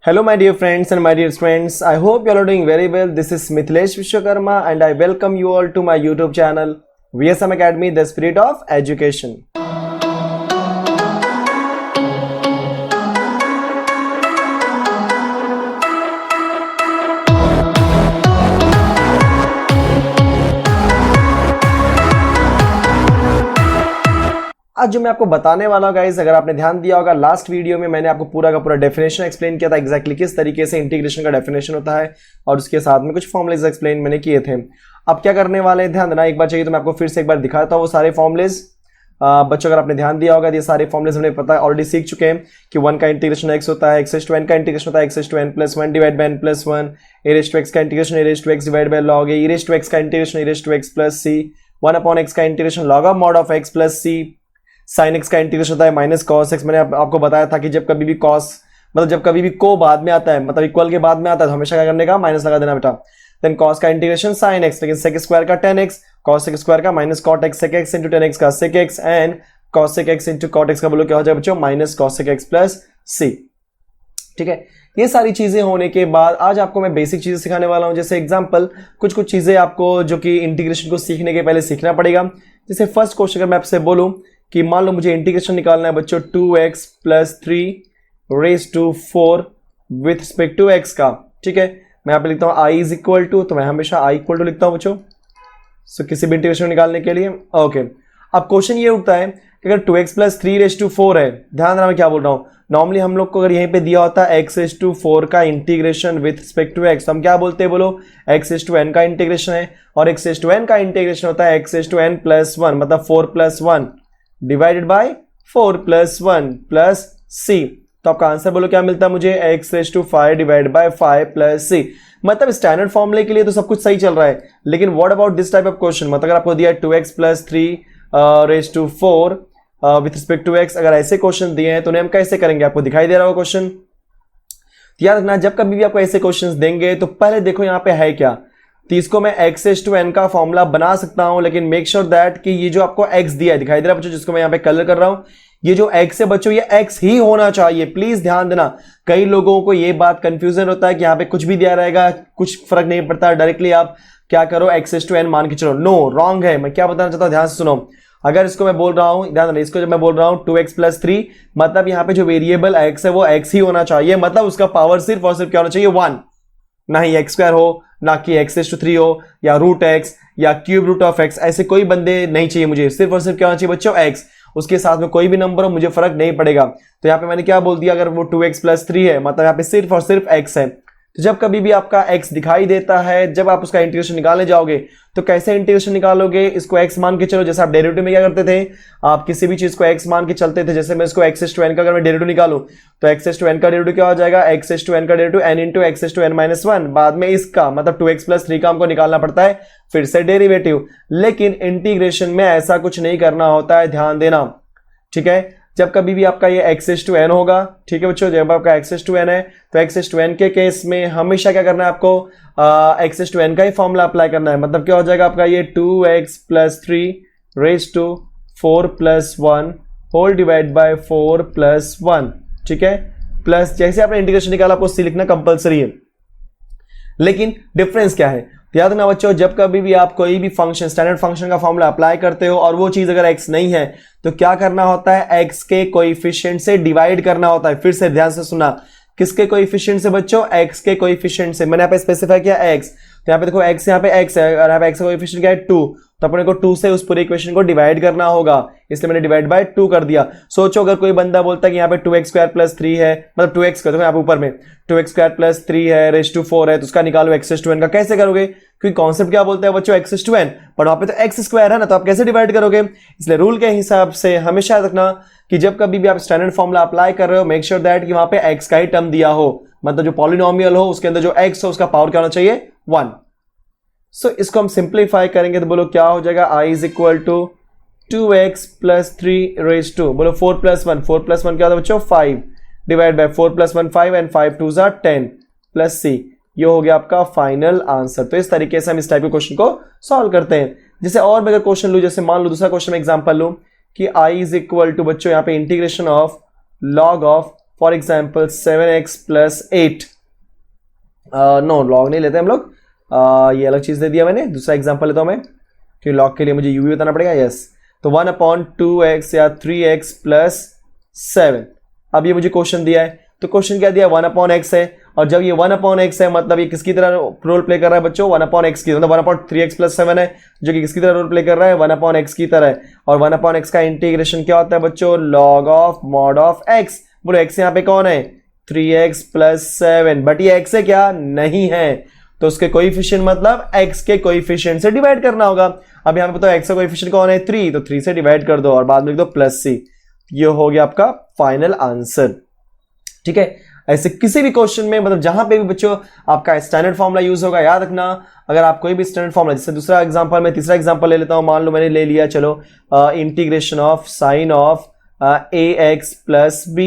Hello my dear friends and my dear friends, I hope you all are doing very well. This is Mithilesh Vishwakarma and I welcome you all to my YouTube channel VSM Academy, the Spirit of Education. आज जो मैं आपको बताने वाला हूँ guys, अगर आपने ध्यान दिया होगा लास्ट वीडियो में मैंने आपको पूरा का पूरा डेफिनेशन एक्सप्लेन किया था, एग्जैक्टली किस तरीके से इंटीग्रेशन का डेफिनेशन होता है और उसके साथ में कुछ फॉर्मुलेज एक्सप्लेन मैंने किए थे। अब क्या करने वाले हैं, ध्यान देना, एक बार चाहिए तो मैं आपको फिर से एक बार दिखाता हूँ वो सारे फॉर्मुलेज। बच्चों अगर आपने ध्यान दिया होगा ये सारे फॉर्मुलेज हमने पता है ऑलरेडी सीख चुके हैं कि 1 का इंटीग्रेशन x होता है, x to n का इंटीग्रेशन होता है x to n plus 1 divide bye n plus 1, a raised to x का integration a raised to x divide by log a, e raised to x का integration e raised to x plus c, 1 upon x का integration log of mod of x plus c, sin x का integration होता है minus cos x। मैंने आपको बताया था कि जब कभी भी cos मतलब जब कभी भी को बाद में आता है, मतलब इक्वल के बाद में आता है तो हमेशा क्या करने का, माइनस लगा देना बेटा। देन cos का इंटीग्रेशन sin x, लेकिन sec स्क्वायर का tan x, cos x square का minus cot x, sec x into tan x का sec x and cos x into cot x का बोलो क्या हो जाएगा बच्चों, minus cos x plus c। ठीक है, ये सारी चीजें होने के बाद आज आपको मैं बेसिक चीजें सिखाने वाला हूं। जैसे एग्जांपल कुछ चीजें आपको जो कि इंटीग्रेशन को सीखने के पहले सीखना पड़ेगा। जैसे फर्स्ट क्वेश्चन अगर मैं आपसे बोलूं कि मान लो मुझे इंटीग्रेशन निकालना है बच्चों 2x plus 3 raise to 4 with respect to x का। ठीक है, मैं यहाँ पे लिखता हूँ i इज इक्वल टू, तो मैं हमेशा i इक्वल टू लिखता हूँ बच्चों सो किसी भी इंटीग्रेशन निकालने के लिए। ओके, अब क्वेश्चन ये उठता है कि अगर 2x प्लस 3 रेज टू 4 है, ध्यान देना मैं क्या बोल रहा हूँ। नॉर्मली हम लोग को अगर यहीं पे दिया होता है x रेज टू 4 का integration with respect to x, तो हम क्या बोलते हैं, बोलो x रेज टू n का इंटीग्रेशन है और x रेज टू n का इंटीग्रेशन होता है x raise to n plus 1, मतलब 4 plus 1 divided by 4 plus 1 plus c। तो आपका आंसर बोलो क्या मिलता है मुझे, x raise to 5 divide by 5 plus c। मतलब स्टैंडर्ड फॉर्मूले के लिए तो सब कुछ सही चल रहा है, लेकिन what about this type of question, मतलब अगर आपको दिया है 2x plus 3 raise to 4 with respect to x, अगर ऐसे क्वेश्चन दिए हैं तो उन्हें हम कैसे करेंगे, आपको दिखाई दे रहा होगा क्वेश्चन। याद रखना जब कभी भी आपको ऐसे क्वेश्चंस देंगे तो पहले देखो यहाँ पे है क्या, तो इसको मैं x रेज टू n का फॉर्मूला बना सकता हूं, लेकिन मेक श्योर दैट कि ये जो आपको x दिया है, दिखाई दे रहा है बच्चों जिसको मैं यहाँ पे कलर कर रहा हूं, ये जो x है बच्चों ये x ही होना चाहिए। प्लीज ध्यान देना, कई लोगों को ये बात कंफ्यूजन होता है कि यहाँ पे कुछ भी दिया रहेगा कुछ फर्क नहीं पड़ता, डायरेक्टली आप क्या करो x रेज टू n मान के चलो। नो, रॉन्ग है। मैं क्या बताना चाहता हूं, ध्यान से सुनो। अगर इसको मैं बोल रहा हूं, ध्यान देना, इसको जब मैं बोल रहा हूं 2x प्लस 3, मतलब यहाँ पे जो वेरिएबल x है वो x ही होना चाहिए, मतलब उसका पावर सिर्फ और सिर्फ क्या होना चाहिए, 1, ना ही x स्क्वायर हो, ना कि x रेज टू 3 हो, या रूट x या क्यूब रूट ऑफ x, ऐसे कोई बंदे नहीं चाहिए मुझे। सिर्फ और सिर्फ क्या होना चाहिए बच्चों, x, उसके साथ में कोई भी नंबर हो मुझे फर्क नहीं पड़ेगा। तो यहाँ पे मैंने क्या बोल दिया, अगर वो 2x प्लस 3 है मतलब यहाँ पे सिर्फ और सिर्फ x है। तो जब कभी भी आपका x दिखाई देता है, जब आप उसका इंटीग्रेशन निकालने जाओगे तो कैसे इंटीग्रेशन निकालोगे, इसको x मान के चलो। जैसे आप डेरिवेटिव में क्या करते थे, आप किसी भी चीज को x मान के चलते थे। जैसे मैं इसको x रेज टू n का अगर मैं डेरिवेटिव निकालूं तो x रेज टू n का डेरिवेटिव क्या हो जाएगा, x रेज टू n का derivative n into x raise to n minus 1, बाद में इसका मतलब 2x प्लस 3 का हमको निकालना पड़ता है फिर से डेरिवेटिव। लेकिन इंटीग्रेशन में ऐसा कुछ नहीं करना होता है, ध्यान देना। ठीक है, जब कभी भी आपका ये x रेज टू n होगा, ठीक है बच्चों, जब आपका x रेज टू n है तो x रेज टू n के केस में हमेशा क्या करना है आपको, x रेज टू n का ही फॉर्मूला अप्लाई करना है। मतलब क्या हो जाएगा आपका ये 2x plus 3 raise to 4 plus 1 whole divide by 4 plus 1। ठीक है, प्लस जैसे आपने इंटीग्रेशन निकाला आपको c लिखना कंपलसरी है, लेकिन डिफरेंस क्या है, याद रखना बच्चों, जब कभी भी आप कोई भी फंक्शन, स्टैंडर्ड फंक्शन का फॉर्मूला अप्लाई करते हो और वो चीज अगर x नहीं है तो क्या करना होता है, x के कोएफिशिएंट से डिवाइड करना होता है। फिर से ध्यान से सुना, किसके कोएफिशिएंट से बच्चों, x के कोएफिशिएंट से। मैंने यहाँ पे स्पेसिफाई किया x, तो यहाँ पे देखो x, यहाँ पे x है और यहाँ पे x का कोएफिशिएंट क्या है 2, तो अपने को 2 से उस पूरे इक्वेशन को डिवाइड करना होगा, इसलिए मैंने डिवाइड बाय 2 कर दिया। सोचो अगर कोई बंदा बोलता है कि यहाँ पे 2x स्क्वायर प्लस 3 है, मतलब 2x का, देखो यहाँ पे ऊपर में 2x स्क्वायर प्लस 3 है रेज टू 4 है, तो उसका निकालो x रेज टू n का। कैसे करोगे, क्योंकि कॉन्सेप्ट क्या बोलते हैं बच्चों, x रेज टू n, पर वहां पे तो x स्क्वायर है ना, तो आप कैसे डिवाइड करोगे। इसलिए रूल के हिसाब से हमेशा याद रखना कि जब कभी भी आप स्टैंडर्ड फॉर्मूला अप्लाई कर रहे हो, मेक श्योर दैट कि वहां पे x का ही टर्म दिया हो, मतलब जो पॉलिनोमियल हो उसके अंदर जो x हो उसका पावर क्या होना चाहिए, 1। सो इसको हम सिंप्लीफाई करेंगे तो बोलो क्या हो जाएगा, i is equal to 2x plus 3 raise to, बोलो 4 प्लस 1, 4 प्लस 1 क्या होता है बच्चों, 5 डिवाइड बाय 4 प्लस 1 5 एंड 5 2 ज़ा 10 प्लस c। ये हो गया आपका फाइनल आंसर। तो इस तरीके से हम इस टाइप के क्वेश्चन को सॉल्व करते हैं। जैसे और मैं अगर क्वेश्चन लूं, जैसे मान लो दूसरा क्वेश्चन में एग्जांपल लूं कि i इज इक्वल टू बच्चों यहाँ पे integration of log of for example 7x plus 8, no log नहीं लेते हम लोग, ये अलग चीज दे दिया मैंने, दूसरा एग्जाम्पल लेता हूं मैं, क्योंकि लॉग के लिए मुझे यू भी बताना पड़ेगा। यस, तो 1/2x या 3x प्लस 7। अब ये मुझे क्वेश्चन दिया है, तो क्वेश्चन क्या दिया, 1/x है, और जब ये 1/x है मतलब ये किसकी तरह रोल प्ले कर रहा है बच्चों, 1/x की, मतलब 1/3x प्लस 7 है जो कि किसकी तरह रोल प्ले कर रहा है, 1/x की तरह है। और 1/x का इंटीग्रेशन क्या होता है बच्चों, log of mod of x। बोलो x यहाँ पे कौन है, 3x प्लस 7, बट ये x है क्या, नहीं है, तो उसके कोएफिशिएंट मतलब x के कोएफिशिएंट से डिवाइड करना होगा। अब यहाँ पे बताओ x का कोएफिशिएंट कौन है, 3, तो 3 से डिवाइड कर दो और बाद में लिख दो प्लस c। ये हो गया आपका फाइनल आंसर। ठीक है, ऐसे किसी भी क्वेश्चन में मतलब जहां पे भी बच्चों आपका स्टैंडर्ड फॉर्मूला यूज होगा, याद रखना, अगर आप कोई भी स्टैंडर्ड फॉर्मूला, जैसे दूसरा एग्जांपल में तीसरा एग्जांपल ले लेता हूं, मान लो मैंने ले लिया, चलो integration of sine of ax plus b,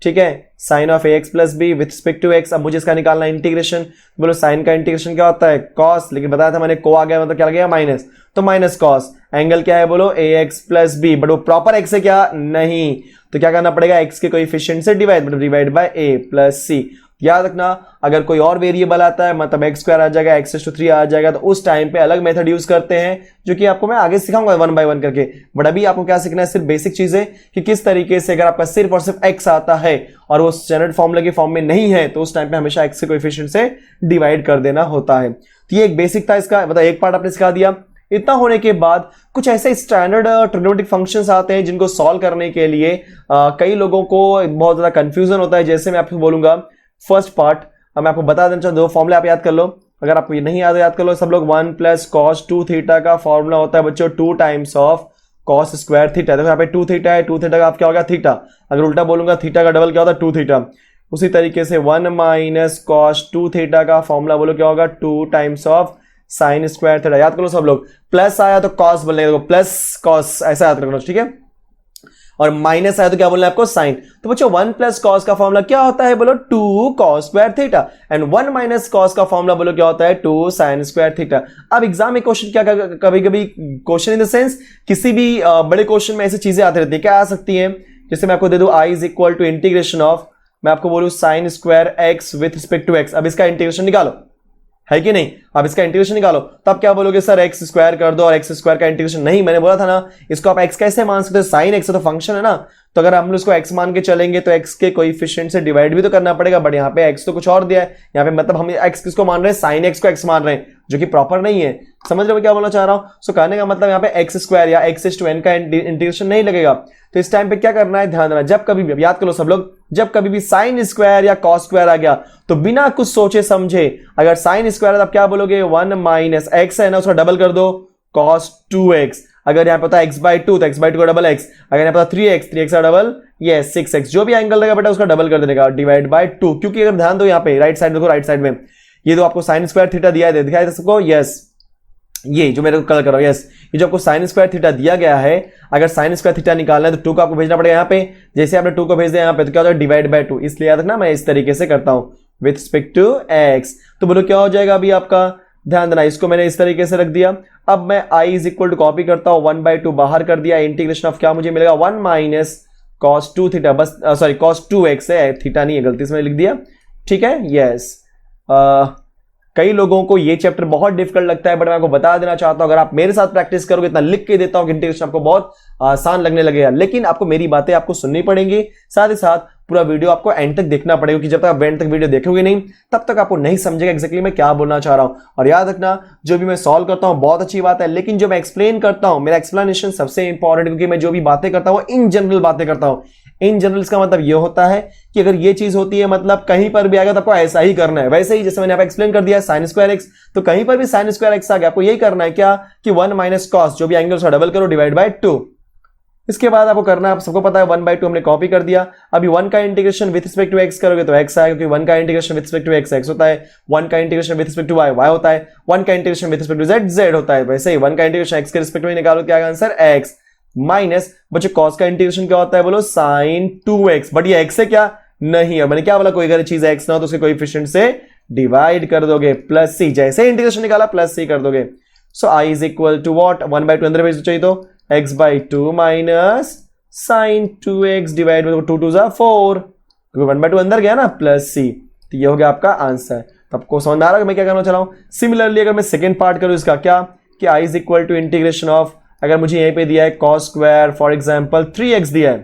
ठीक है, sine of ax plus B with respect to x। अब मुझे इसका निकालना इंटीग्रेशन, बोलो साइन का इंटीग्रेशन क्या होता है, cos, लेकिन बताया था मैंने को आ गया मतलब क्या लग गया, माइनस, तो माइनस cos। एंगल क्या है बोलो ax प्लस बी, बट वो प्रॉपर x है क्या, नहीं, तो क्या करना पड़ेगा, x के कोएफिशिएंट से डिवाइड, मतलब divide by a plus c। याद रखना, अगर कोई और वेरिएबल आता है मतलब x² आ जाएगा, x⁻³ आ जाएगा, तो उस टाइम पे अलग मेथड यूज करते हैं जो कि आपको मैं आगे सिखाऊंगा 1 बाय 1 करके। बट अभी आपको क्या सीखना है, सिर्फ बेसिक चीजें कि किस तरीके से अगर आपका सिर्फ और सिर्फ x आता है और वो स्टैंडर्ड फॉर्मूला के फॉर्म में नहीं है, तो उस टाइम पे हमेशा x के कोएफिशिएंट से डिवाइड कर देना होता है। तो ये एक बेसिक था इसका, मतलब एक पार्ट आपने सिखा दिया। इतना होने के बाद कुछ ऐसे स्टैंडर्ड ट्रिग्नोमेट्रिक फंक्शंस आते हैं जिनको सॉल्व करने के लिए कई लोगों को बहुत ज्यादा कंफ्यूजन होता है। जैसे मैं आपको बोलूंगा फर्स्ट पार्ट, मैं आपको बता देना चाहता हूं, दो फॉर्मूले आप याद कर लो, अगर आपको ये नहीं याद कर लो सब लोग। 1 प्लस cos 2 थीटा का फॉर्मूला होता है बच्चों 2 times of cos square theta. देखो यहाँ पे 2 थीटा है, 2 थीटा का आप क्या होगा, थीटा। अगर उल्टा बोलूंगा थीटा का डबल क्या होता है, 2 थीटा। उसी तरीके से 1 माइनस cos 2 थीटा का फॉर्मूला बोलो क्या होगा, 2 times of sine square theta. याद करो सब लोग, प्लस आया तो cos बोलने का, प्लस cos ऐसा याद रखना, ठीक है, और माइनस आया तो क्या बोलना है आपको, साइन। तो बच्चों 1 प्लस कॉस का फॉर्मूला क्या होता है बोलो, 2 cos square theta, and 1 minus cos का फॉर्मूला बोलो क्या होता है, 2 sin स्क्वायर थीटा। अब एग्जाम में क्वेश्चन क्या, कभी कभी क्वेश्चन इन द सेंस किसी भी बड़े क्वेश्चन में ऐसी चीजें आती रहती है, क्या आ सकती है, जैसे मैं आपको दे दूं i is equal to integration of, मैं आपको बोलूं sine square x with respect to x। अब इसका इंटीग्रेशन निकालो, है कि नहीं, अब इसका इंटीग्रेशन निकालो, तब क्या बोलोगे, सर एक्स स्क्वायर कर दो और एक्स स्क्वायर का इंटीग्रेशन। नहीं, मैंने बोला था ना, इसको आप एक्स कैसे मान सकते हो, साइन एक्स तो फंक्शन है ना, तो अगर हम लोग इसको एक्स मान के चलेंगे तो एक्स के कोएफिशिएंट से डिवाइड भी तो करना पड़ेगा, बट यहाँ पे एक्स तो कुछ और दिया है, यहाँ पे मतलब हम एक्स किसको मान रहे हैं, साइन एक्स को एक्स मान रहे हैं, जो कि प्रॉपर नहीं है। समझ रहे हो क्या बोलना चाह रहा हूं, सो कहने का मतलब यहाँ पे एक्स स्क्वायर या x⁻n का इंटीग्रेशन नहीं लगेगा। तो इस टाइम पे क्या करना है, ध्यान देना, जब कभी भी, याद करो सब लोग, जब कभी भी साइन स्क्वायर या कॉस स्क्वायर आ गया तो बिना कुछ सोचे समझे, अगर साइन स्क्वायर है तो आप क्या बोलोगे, 1 माइनस एक्स है ना, उसका डबल कर दो cos 2x। अगर यहाँ पे होता है x/2 तो x/2 का डबल x, अगर यहाँ पे होता 3x का डबल ये 6x, जो भी एंगल रहेगा बेटा उसका डबल कर देने का, डिवाइड बाय 2। क्योंकि अगर ध्यान दो यहाँ पे राइट साइड देखो, राइट साइड में ये तो आपको साइन स्क्वायर थीटा दिया है, दिखाई दे सबको, यस, ये जो मेरे को कलर कर रहा हूं, यस, ये जो आपको साइन स्क्वायर थीटा दिया गया है, अगर साइन स्क्वायर थीटा निकालना है तो 2 को आपको भेजना पड़ेगा यहाँ पे, जैसे आपने 2 को भेज दिया यहाँ पे तो क्या होता है, डिवाइड बाय 2। इसलिए याद रखना मैं इस तरीके से करता हूं विथ रिस्पेक्ट टू x। तो बोलो क्या हो जाएगा अभी आपका, ध्यान देना, इसको मैंने इस तरीके से रख दिया। अब मैं i is equal to copy करता हूं, 1/2 बाहर कर दिया, इंटीग्रेशन ऑफ क्या मुझे मिलेगा, 1 माइनस cos 2 थीटा, बस सॉरी cos 2x है, थीटा नहीं है, गलती से मैंने लिख दिया, ठीक है, यस। कई लोगों को ये चैप्टर बहुत डिफिकल्ट लगता है, बट मैं आपको बता देना चाहता हूं, अगर आप मेरे साथ प्रैक्टिस करोगे, इतना लिख के देता हूं कि इंटीग्रेशन आपको बहुत आसान लगने लगेगा, लेकिन आपको मेरी बातें आपको सुननी पड़ेंगी, साथ ही साथ पूरा वीडियो आपको एंड तक देखना पड़ेगा, कि जब तक आप एंड तक वीडियो देखोगे नहीं तब तक आपको नहीं समझेगा एक्जैक्टली मैं क्या बोलना चाह रहा हूं। और याद रखना, जो भी मैं सॉल्व करता हूं बहुत अच्छी बात है, लेकिन जो मैं एक्सप्लेन करता हूं, मेरा एक्सप्लेनेशन सबसे इंपॉर्टेंट, क्योंकि मैं जो भी बातें करता हूं इन जनरल बातें करता हूं। इन जनरल का मतलब ये होता है कि अगर ये चीज होती है, मतलब कहीं पर भी आएगा तो आपको ऐसा ही करना है। वैसे ही जैसे मैंने यहाँ पे एक्सप्लेन कर दिया साइन स्क्वायर एक्स, तो कहीं पर भी साइन स्क्वायर एक्स आ गया, आपको यही करना है क्या, कि 1 माइनस कॉस, जो भी एंगल उसका डबल करो, डिवाइड बाय 2। इसके बाद आपको करना है, आप सबको पता है 1/2 हमने कॉपी कर दिया। अभी 1 का integration with respect to x करोगे तो x आएगा, क्योंकि 1 का integration with respect to x होता है, 1 का integration with respect to y होता है, 1 का integration with respect to z होता है। वैसे ही 1 का इंटीग्रेशन x के रिस्पेक्ट में निकालो, क्या आएगा आंसर, x माइनस बच्चों cos का इंटीग्रेशन क्या होता है बोलो, sin 2x, बट ये x है क्या, नहीं है, मैंने क्या बोला, कोई अगर चीज x ना हो तो उसके कोएफिशिएंट से डिवाइड कर दोगे, प्लस c, जैसे इंटीग्रेशन निकाला प्लस c कर दोगे। So i is equal to what, 1/2 अंदर भेज चाहिए तो x/2 minus sin 2x divide में 2 2 4, क्योंकि 1/2 अंदर गया ना, प्लस सी। तो ये हो गया आपका आंसर। तो आपको समझ में आ रहा है मैं क्या करना चाह रहा हूँ। सिमिलरली अगर मैं सेकेंड पार्ट करूँ इसका, क्या कि I is equal to integration of, अगर मुझे यहीं पे दिया है cos square for example 3x दिया है,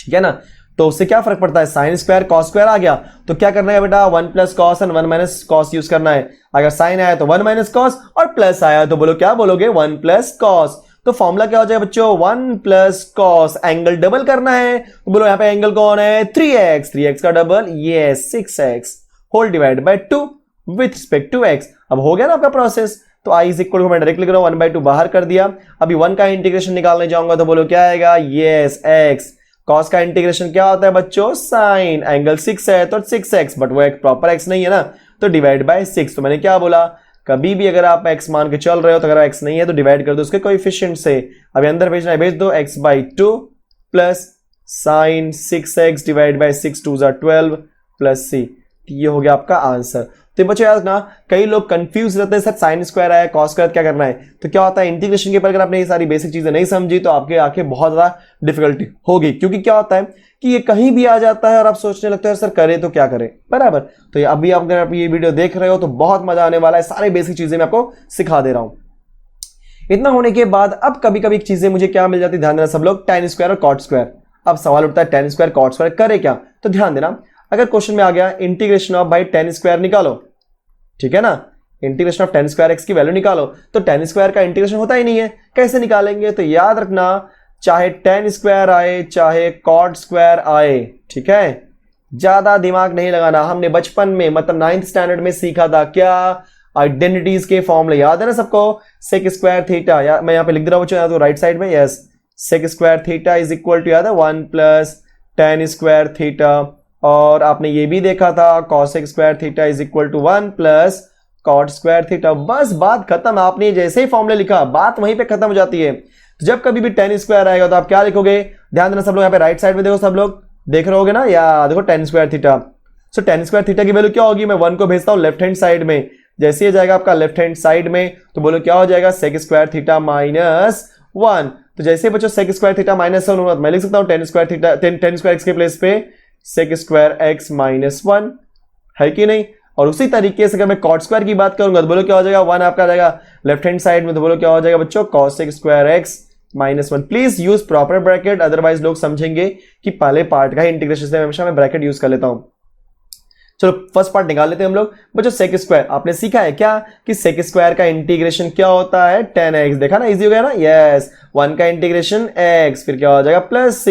ठीक है ना, तो उससे क्या फर्क पड़ता है, साइन स्क्वायर कॉस स्क्वायर आ गया, तो क्या करना है बेटा, 1 plus cos and 1 minus cos use करना है। अगर साइन आया तो 1 माइनस कॉस, और प्लस आया तो बोलो क्या बोलोगे, 1 प्लस कॉस। तो फॉर्मूला क्या हो जाएगा बच्चों, 1 प्लस कॉस, एंगल डबल करना है, तो बोलो यहां पे एंगल कौन है, 3x का डबल, ये 6x whole divide by 2 with respect to x। अब हो गया ना आपका प्रोसेस। तो आई इज इक्वल टू, मैं डायरेक्ट लिख रहा हूं 1/2 बाहर कर दिया। अभी 1 का इंटीग्रेशन निकालने जाऊंगा तो बोलो क्या आएगा, यस x। कॉस का इंटीग्रेशन क्या होता है बच्चों, साइन, एंगल 6 है तो 6x, बट वो एक प्रॉपर x नहीं है ना, तो डिवाइड बाय 6। तो मैंने क्या बोला, कभी भी अगर आप x मान के चल रहे हो तो अगर x नहीं है तो डिवाइड कर दो उसके कोएफिशिएंट से। अभी अंदर भेजना है, भेज दो, x/2 plus sign 6x divide by 6 2 12 plus c। ये हो गया आपका आंसर। तो बच्चों याद रखना, कई लोग कंफ्यूज रहते हैं, सर साइन स्क्वायर आया कॉस स्क्वायर क्या करना है। तो क्या होता है, इंटीग्रेशन के पर अगर आपने ये सारी बेसिक चीजें नहीं समझी तो आपके आंखें बहुत ज्यादा डिफिकल्टी होगी, क्योंकि क्या होता है कि ये कहीं भी आ जाता है और आप सोचने लगते हैं सर करे तो क्या करें, बराबर। तो अभी अगर आप ये वीडियो देख रहे हो तो बहुत मजा आने वाला है, सारे बेसिक चीजें मैं आपको सिखा दे रहा हूं। इतना होने के बाद अब कभी कभी चीजें मुझे क्या मिल जाती, ध्यान देना सब लोग, tan स्क्वायर और cot स्क्वायर। अब सवाल उठता है tan स्क्वायर cot स्क्वायर करे क्या, तो ध्यान देना, अगर क्वेश्चन में आ गया integration of by tan square निकालो, ठीक है ना, integration of tan square x की वैल्यू निकालो, तो tan स्क्वायर का इंटीग्रेशन होता ही नहीं है, कैसे निकालेंगे। तो याद रखना, चाहे tan स्क्वायर आए चाहे cot स्क्वायर आए, ठीक है, ज्यादा दिमाग नहीं लगाना। हमने बचपन में मतलब 9th स्टैंडर्ड में सीखा था क्या, आइडेंटिटीज के फॉर्मूले याद है ना सबको, सेक स्क्वायर थीटा, या मैं यहां पे लिख दे रहा हूं तो राइट साइड में, yes, sec square theta is equal to याद है 1 प्लस tan स्क्वायर थीटा। और आपने ये भी देखा था cosec square theta is equal to 1 plus cot square theta. बस बात खत्म, आपने जैसे ही फॉर्मूले लिखा बात वहीं पे खत्म हो जाती है। तो जब कभी भी tan स्क्वायर आएगा तो आप क्या लिखोगे, ध्यान देना सब लोग, यहाँ पे राइट साइड में देखो, सब लोग देख रहे होगे ना, या देखो tan स्क्वायर थीटा। सो tan स्क्वायर थीटा की वैल्यू क्या होगी, मैं 1 को भेजता हूं लेफ्ट हैंड साइड में, जैसे ही जाएगा आपका लेफ्ट हैंड साइड में तो बोलो क्या हो जाएगा, सेक स्क्वायर थीटा माइनस 1। तो जैसे बच्चों सेक स्क्वायर थीटा माइनस 1 मैं लिख सकता हूं tan square theta, tan square x के प्लेस पे सेक स्क्वायर एक्स माइनस 1, है कि नहीं। और उसी तरीके से अगर मैं cot स्क्वायर की बात करूंगा तो बोलो क्या हो जाएगा, 1 आपका जाएगा लेफ्ट हैंड साइड में, तो बोलो क्या हो जाएगा बच्चों, cosec square x minus 1। Please use proper bracket, otherwise लोग समझेंगे कि पहले पार्ट का ही इंटीग्रेशन से हमेशा मैं ब्रैकेट यूज कर लेता हूं। चलो फर्स्ट पार्ट निकाल लेते हैं हम लोग। बच्चों सेक स्क्वायर आपने सीखा है क्या कि सेक स्क्वायर का इंटीग्रेशन क्या होता है, tan x, देखा ना, इजी हो गया ना, यस, 1 का इंटीग्रेशन x, फिर क्या हो जाएगा plus c,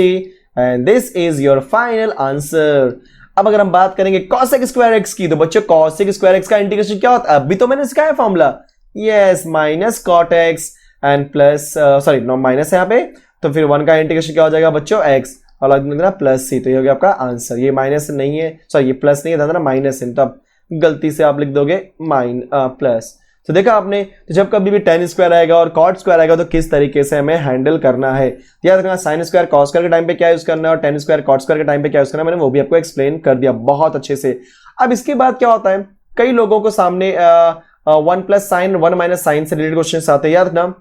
and this is your final answer. अब अगर हम बात करेंगे cosec स्क्वायर x की, तो बच्चों cosec स्क्वायर x का इंटीग्रेशन क्या होता है, अभी तो मैंने सिखाया formula, yes, minus cot x and plus, sorry no minus है यहाँ पे, तो फिर 1 का इंटीग्रेशन क्या हो जाएगा बच्चों x और लगना प्लस सी। तो ये हो गया आपका आंसर। ये माइनस नहीं है, सॉरी ये प्लस नहीं है, माइनस है, तो अब गलती से आप लिख दोगे प्लस। तो देखा आपने, तो जब कभी भी tan स्क्वायर आएगा और cot स्क्वायर आएगा तो किस तरीके से हमें हैंडल करना है, याद रखना। साइन स्क्वायर cos स्क्वायर के टाइम पे क्या यूज करना है और tan स्क्वायर cot स्क्वायर के टाइम पे क्या यूज करना है, मैंने वो भी आपको एक्सप्लेन कर दिया बहुत अच्छे से। अब इसके बाद क्या होता है, कई लोगों को सामने 1 प्लस साइन 1 माइनस साइन से रिलेटेड क्वेश्चन आते हैं, याद रखना।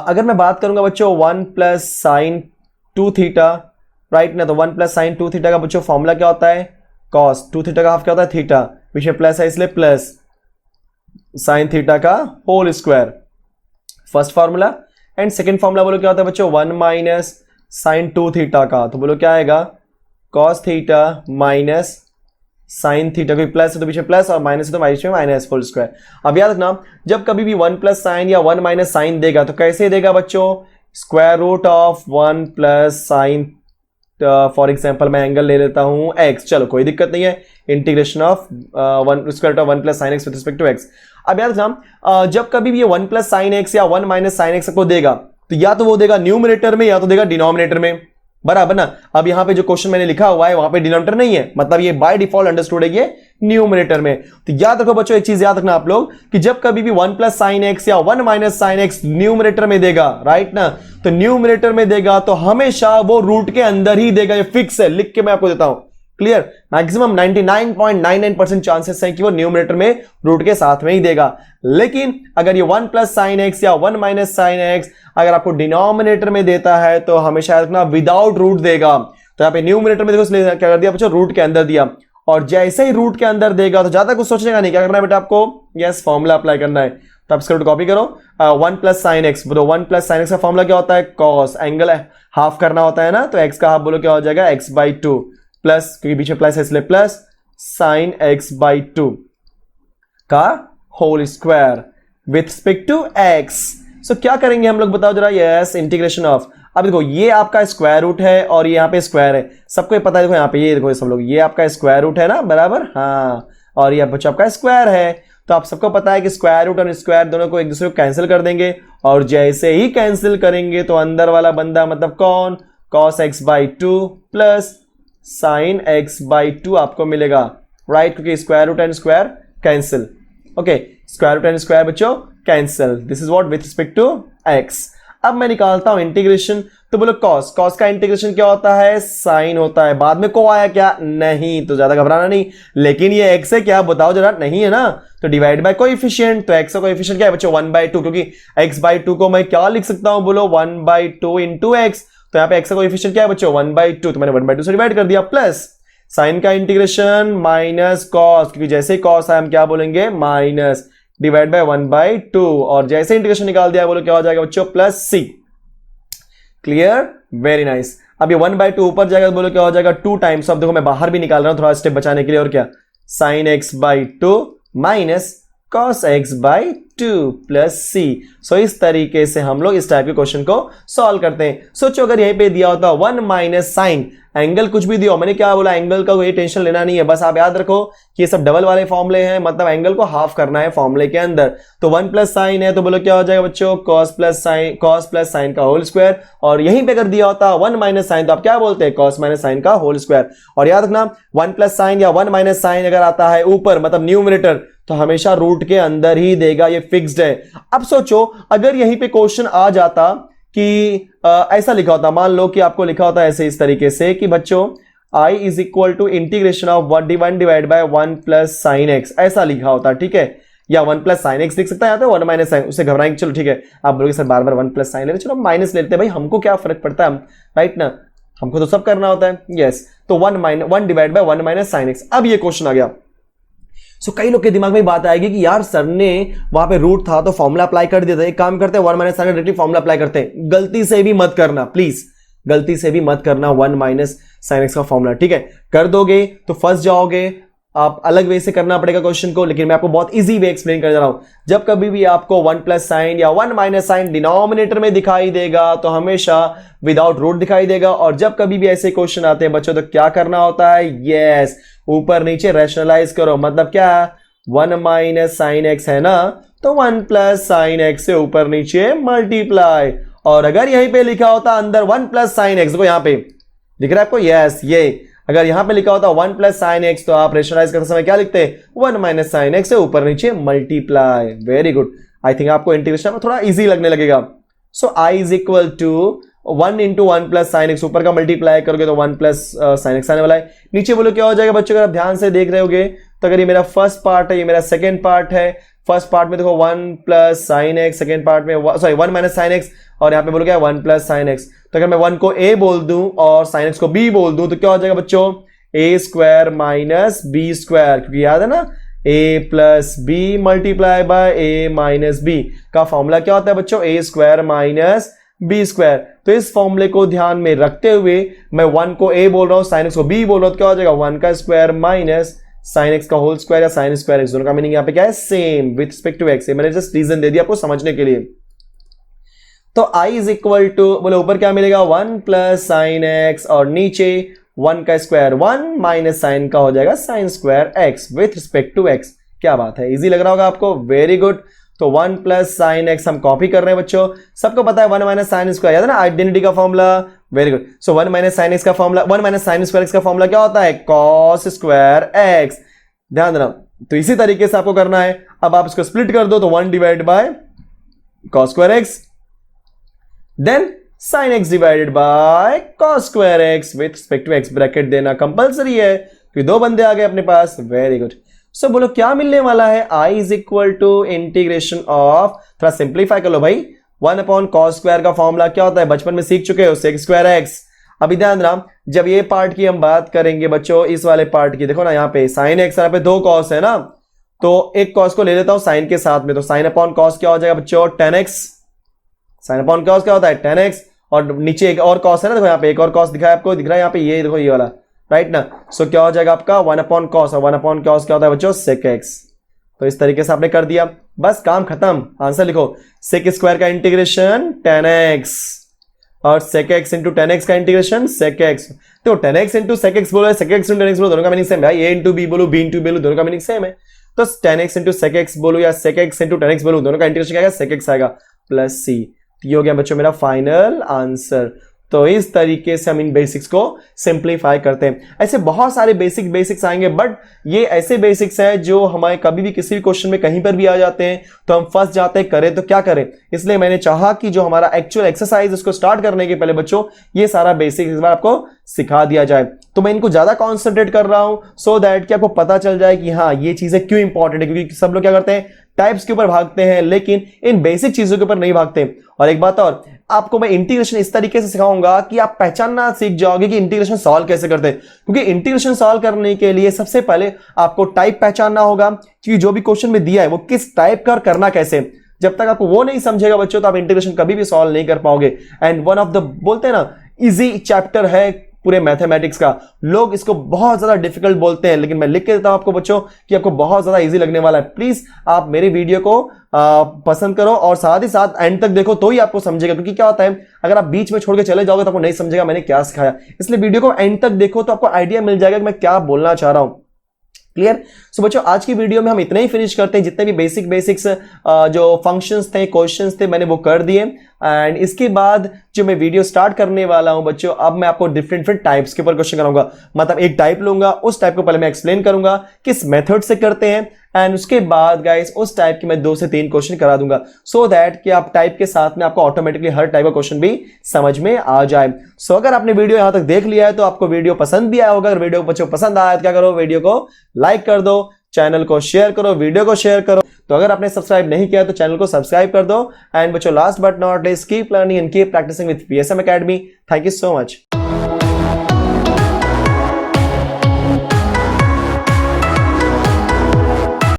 अगर मैं बात करूंगा बच्चों 1 प्लस साइन 2 थीटा, राइट ना, तो 1 प्लस साइन 2 थीटा का बच्चों फॉर्मूला क्या होता है, cos 2 थीटा का हाफ क्या होता है थीटा, पीछे प्लस है इसलिए प्लस साइन थीटा का whole square, first formula. And second formula बोलो क्या होता है बच्चों, 1 माइनस साइन 2 थीटा का, तो बोलो क्या आएगा, cos theta minus sine theta, कोई प्लस है तो पीछे प्लस और माइनस है तो माइनस में माइनस होल स्क्वायर। अब याद रखना, जब कभी भी 1 प्लस साइन या 1 माइनस साइन देगा तो कैसे देगा बच्चों, square root of 1 plus sine, for example मैं एंगल ले लेता हूं x, चलो कोई दिक्कत नहीं है, integration of 1 square root of 1 plus sine x with respect to x। अब याद रखना, जब कभी भी ये 1 प्लस साइन एक्स या 1 माइनस साइन एक्स को देगा तो या तो वो देगा न्यूमरेटर में या तो देगा डिनोमिनेटर में, बराबर ना। अब यहां पे जो क्वेश्चन मैंने लिखा हुआ है वहां पे डिनोमिनेटर नहीं है, मतलब ये बाय डिफॉल्ट अंडरस्टूड है ये न्यूमरेटर में। तो याद रखो बच्चों, एक चीज याद रखना आप लोग कि जब कभी भी 1 प्लस साइन एक्स या 1 माइनस साइन एक्स न्यूमरेटर में देगा, राइट ना, तो न्यूमरेटर में देगा तो हमेशा वो रूट के अंदर ही देगा, ये फिक्स है, लिख के मैं आपको देता हूं, क्लियर। मैक्सिमम 99.99% चांसेस है कि वो न्यूमरेटर में रूट के साथ में ही देगा। लेकिन अगर ये 1 प्लस साइन एक्स या 1 माइनस साइन एक्स अगर आपको डिनोमिनेटर में देता है तो हमेशा रखना विदाउट रूट देगा। तो यहाँ पे न्यूमरेटर में देखो इसने क्या कर दिया बच्चों, रूट के अंदर दिया, और जैसे ही रूट के अंदर देगा तो ज्यादा कुछ सोचने का नहीं, क्या करना है बेटा आपको, यस फॉर्मूला अप्लाई करना है। तो आप इसका कॉपी करो, 1 प्लस साइन एक्स, बोलो 1 प्लस साइन एक्स का फॉर्मूला क्या होता है, कॉस, एंगल हाफ करना होता है ना, तो एक्स का हाफ बोलो क्या हो जाएगा, एक्स बाई टू, प्लस क्योंकि बीच में प्लस है इसलिए plus sine x by two का whole square with respect to x. So क्या करेंगे हम लोग बताओ जरा, यस इंटीग्रेशन ऑफ, अब देखो ये आपका स्क्वायर रूट है और ये यहाँ पे स्क्वायर है, सबको ये पता है, देखो यहाँ पे ये देखो सब लोग, ये आपका स्क्वायर रूट है ना बराबर, हाँ, और ये बच्चा आपका स्क्वायर है, तो आप सबको पता है कि स्क्वायर रूट और स्क्वायर दोनों को एक दूसरे को कैंसिल कर देंगे, और जैसे ही कैंसिल करेंगे तो अंदर वाला बंदा मतलब कौन, cos x by two plus sine x by two आपको मिलेगा, राइट, क्योंकि square root and square cancel, okay, square root and square बच्चों cancel, this is what with respect to x। अब मैं निकालता हूं इंटीग्रेशन, तो बोलो cos, cos का इंटीग्रेशन क्या होता है, साइन होता है, बाद में को आया क्या, नहीं, तो ज्यादा घबराना नहीं, लेकिन ये x है क्या बताओ जरा, नहीं है ना, तो डिवाइड बाय कोएफिशिएंट, तो x का कोएफिशिएंट क्या है बच्चों 1/2, क्योंकि x बाई टू को मैं क्या लिख सकता हूं, बोलो 1/2 इंटू एक्स, तो यहाँ पे x का कोएफिशिएंट क्या है बच्चों 1/2, तो मैंने 1/2 से डिवाइड कर दिया, प्लस साइन का इंटीग्रेशन माइनस कॉस, क्योंकि जैसे ही कॉस आया हम क्या बोलेंगे माइनस, डिवाइड बाय 1/2, और जैसे इंटीग्रेशन निकाल दिया बोलो क्या हो जाएगा बच्चों प्लस सी, क्लियर, वेरी नाइस। अब ये 1/2 ऊपर जाएगा तो बोलो क्या हो जाएगा 2 टाइम्स, अब देखो मैं बाहर भी निकाल रहा हूं थोड़ा स्टेप बचाने के लिए, और क्या sine x by two minus cos x by two plus C. So इस तरीके से हम लोग इस टाइप के क्वेश्चन को सॉल्व करते हैं। सोचो अगर यहीं पे दिया होता 1 माइनस साइन, एंगल कुछ भी दिया, मैंने क्या बोला, एंगल का कोई टेंशन लेना नहीं है, बस आप याद रखो कि ये सब डबल वाले फॉर्मूले हैं, मतलब एंगल को हाफ करना है फॉर्मूले के अंदर। तो 1 प्लस साइन है तो बोलो क्या हो जाएगा बच्चों cos प्लस साइन का होल स्क्वायर, और यहीं पे अगर दिया होता 1 माइनस साइन तो आप क्या बोलते हैं cos माइनस साइन का होल स्क्वायर। और याद रखना 1 प्लस साइन या 1 माइनस साइन अगर आता है ऊपर मतलब न्यूमरेटर, तो हमेशा रूट के अंदर ही देगा, ये फिक्स्ड है। अब सोचो अगर यहीं पे क्वेश्चन आ जाता कि ऐसा लिखा होता, मान लो कि आपको लिखा होता ऐसे इस तरीके से कि बच्चों i is equal to integration of 1 divide by 1 plus sine x, ऐसा लिखा होता, ठीक है, या 1 प्लस साइन एक्स लिख सकता है, 1 माइनस साइन, उससे घबराएंगे, चलो ठीक है, आप बोलोगे सर बार बार 1 प्लस साइन ले, चलो माइनस लेते हैं भाई, हमको क्या फर्क पड़ता है, राइट ना, हमको तो सब करना होता है, यस। तो 1 divide by 1 minus sine x. अब ये क्वेश्चन आ गया, सो कई लोग के दिमाग में बात आएगी कि यार सर ने वहां पे रूट था तो फॉर्मूला अप्लाई कर दिया था, एक काम करते हैं 1 minus sine directly formula apply करते हैं। गलती से भी मत करना प्लीज, गलती से भी मत करना 1 माइनस साइन एक्स का फॉर्मूला, ठीक है, कर दोगे तो फंस जाओगे, आप अलग वे से करना पड़ेगा क्वेश्चन को, लेकिन मैं आपको बहुत इजी वे एक्सप्लेन कर रहा हूं। जब कभी भी आपको 1 प्लस साइन या 1 माइनस साइन डिनोमिनेटर में दिखाई देगा तो हमेशा विदाउट रूट दिखाई देगा, और जब कभी भी ऐसे क्वेश्चन आते हैं बच्चों तो क्या करना होता है, यस ऊपर नीचे रैशनलाइज करो, मतलब क्या 1 माइनस साइन एक्स है ना, तो 1 प्लस साइन एक्स से ऊपर नीचे मल्टीप्लाई, और अगर यहीं पे लिखा होता अंदर 1 प्लस साइन एक्स, देखो यहां पे दिख रहा है आपको, यस ये अगर यहां पे लिखा होता 1 प्लस साइन एक्स तो आप रेशनलाइज करते समय क्या लिखते हैं 1 माइनस साइन एक्स से ऊपर नीचे multiply, very good. I think आपको इंटीग्रेशन में थोड़ा इजी लगने लगेगा। So i is equal to 1 into 1 plus sine x, ऊपर का मल्टीप्लाई करोगे तो 1 प्लस साइन एक्स आने वाला है, नीचे बोलो क्या हो जाएगा बच्चों, अगर आप ध्यान से देख रहे होगे तो अगर ये मेरा फर्स्ट पार्ट है, ये मेरा सेकंड पार्ट है, फर्स्ट पार्ट में देखो 1 plus sine x, second part में 1 माइनस साइन एक्स, और यहाँ पे बोलो क्या 1 प्लस साइन एक्स। तो अगर मैं 1 को a बोल दूं और साइन एक्स को b बोल दूं तो क्या हो जाएगा बच्चों a square minus b square, क्योंकि याद है ना a plus b multiply by a minus b का फॉर्मूला क्या होता है बच्चों a square minus b square. तो इस फॉर्मूले को ध्यान में रखते हुए मैं 1 को a बोल रहा हूं, साइन एक्स को b बोल रहा हूं, तो क्या हो जाएगा 1 का स्क्वायर माइनस साइन एक्स का होल स्क्वायर या साइन स्क्वायर एक्स, दोनों का मीनिंग यहाँ पे क्या है same with respect to x. मैंने जस्ट रीजन दे दिया आपको समझने के लिए। तो i इज इक्वल टू बोले ऊपर क्या मिलेगा 1 प्लस साइन एक्स, और नीचे 1 का स्क्वायर 1 माइनस साइन का हो जाएगा sine square x with respect to x. क्या बात है, इजी लग रहा होगा आपको, वेरी गुड। तो 1 प्लस साइन एक्स हम कॉपी कर रहे हैं बच्चों, सबको पता है 1 माइनस साइन स्क्वायर, याद है ना आइडेंटिटी का फॉर्मूला, वेरी गुड। सो 1 माइनस साइन एक्स का formula, 1 minus sign square x का फॉर्मूला क्या होता है कॉस स्क्वायर एक्स, ध्यान देना। तो इसी तरीके से आपको करना है। अब आप इसको स्प्लिट कर दो तो 1 divide by cos square x, then sine x divided by cos square x with respect to x, bracket देना कंपलसरी है, फिर 2 बंदे आ गए अपने पास, वेरी गुड। सो बोलो क्या मिलने वाला है, i is equal to integration of, थोड़ा सिंप्लीफाई कर लो भाई, 1 अपॉन कॉस स्क्वायर का फॉर्मूला क्या होता है बचपन में सीख चुके हो, सेक स्क्वायर एक्स, अभी ध्यान रहा, जब ये पार्ट की हम बात करेंगे बच्चों, इस वाले पार्ट की, देखो ना यहाँ पे साइन एक्स, यहाँ पे 2 कॉस है ना, तो एक कॉस को ले लेता हूं साइन के साथ में, तो साइन अपॉन कॉस क्या हो जाएगा बच्चों 10x। साइन अपॉन कॉस क्या होता है 10x, और नीचे एक और कॉस है ना, देखो यहाँ पे एक और कॉस दिखा है आपको, दिख रहा है यहाँ पे, ये देखो ये वाला, राइट ना। सो क्या हो जाएगा आपका 1 अपॉन कॉस, और 1 अपॉन कॉस क्या होता है बच्चों sec x। तो इस तरीके से आपने कर दिया, बस काम खत्म। आंसर लिखो, sec स्क्वायर का इंटीग्रेशन 10x और sec x इंटू 10x का इंटीग्रेशन sec x। तो 10x इंटू sec x बोलो, sec x इंटू 10x बोलो, दोनों का मीनिंग सेम है। a इंटू b बोलो, b इंटू b बोलो, दोनों का मीनिंग सेम है। तो 10x इंटू sec x बोलो या sec x इंटू 10x बोलो, दोनों का इंटीग्रेशन क्या आएगा sec x आएगा प्लस c। ये हो गया बच्चों मेरा फाइनल आंसर। तो इस तरीके से हम इन बेसिक्स को सिंप्लीफाई करते हैं। ऐसे बहुत सारे बेसिक्स आएंगे, बट ये ऐसे बेसिक्स हैं जो हमारे कभी भी किसी भी क्वेश्चन में कहीं पर भी आ जाते हैं तो हम फंस जाते हैं, करें तो क्या करें। इसलिए मैंने चाहा कि जो हमारा एक्चुअल एक्सरसाइज उसको स्टार्ट करने के पहले बच्चों ये सारा बेसिक इस बार आपको सिखा दिया जाए। तो मैं इनको ज्यादा कॉन्सेंट्रेट कर रहा हूं सो दैट कि आपको पता चल जाए कि हाँ ये चीजें क्यों इंपॉर्टेंट है, क्योंकि सब लोग क्या करते हैं टाइप्स के ऊपर भागते हैं लेकिन इन बेसिक चीजों के ऊपर नहीं भागते। और एक बात और, आपको मैं इंटीग्रेशन इस तरीके से सिखाऊंगा कि आप पहचानना सीख जाओगे कि इंटीग्रेशन सॉल्व कैसे करते हैं। क्योंकि इंटीग्रेशन सॉल्व करने के लिए सबसे पहले आपको टाइप पहचानना होगा कि जो भी क्वेश्चन में दिया है वो किस टाइप का और करना कैसे। जब तक आपको वो नहीं समझेगा बच्चों तो आप इंटीग्रेशन कभी भी सॉल्व नहीं कर पाओगे। एंड वन ऑफ द बोलते हैं ना इजी चैप्टर है पूरे मैथमेटिक्स का। लोग इसको बहुत ज्यादा डिफिकल्ट बोलते हैं, लेकिन मैं लिख के देता हूं आपको बच्चों कि आपको बहुत ज्यादा इजी लगने वाला है। प्लीज आप मेरे वीडियो को पसंद करो और साथ ही साथ एंड तक देखो तो ही आपको समझेगा। क्योंकि क्या होता है अगर आप बीच में छोड़ के चले जाओगे तो आपको नहीं समझेगा मैंने क्या सिखाया। इसलिए वीडियो को एंड तक देखो तो आपको आइडिया मिल जाएगा कि मैं क्या बोलना चाह रहा हूं। क्लियर। सो बच्चों आज की वीडियो में हम इतना ही फिनिश करते हैं। जितने भी बेसिक्स जो फंक्शंस थे क्वेश्चंस थे मैंने वो कर दिए। एंड इसके बाद जो मैं वीडियो स्टार्ट करने वाला हूं बच्चों, अब मैं आपको डिफरेंट टाइप्स के ऊपर क्वेश्चन कराऊंगा। मतलब एक टाइप लूंगा, उस टाइप को पहले मैं एक्सप्लेन करूंगा किस मेथड से करते हैं, एंड उसके बाद गाइस उस टाइप के मैं 2 से 3 क्वेश्चन करा दूंगा सो दैट कि आप टाइप के साथ में आपको ऑटोमेटिकली हर टाइप का क्वेश्चन भी समझ में आ जाए। सो अगर आपने वीडियो यहां तक देख लिया है तो आपको वीडियो पसंद भी आया होगा। अगर वीडियो बच्चों पसंद आया तो क्या करो, वीडियो को लाइक कर दो, चैनल को शेयर करो, वीडियो को शेयर करो। तो अगर आपने सब्सक्राइब नहीं किया तो चैनल को सब्सक्राइब कर दो। एंड बच्चों last but not least keep learning and keep practising with PSM Academy। Thank you so much.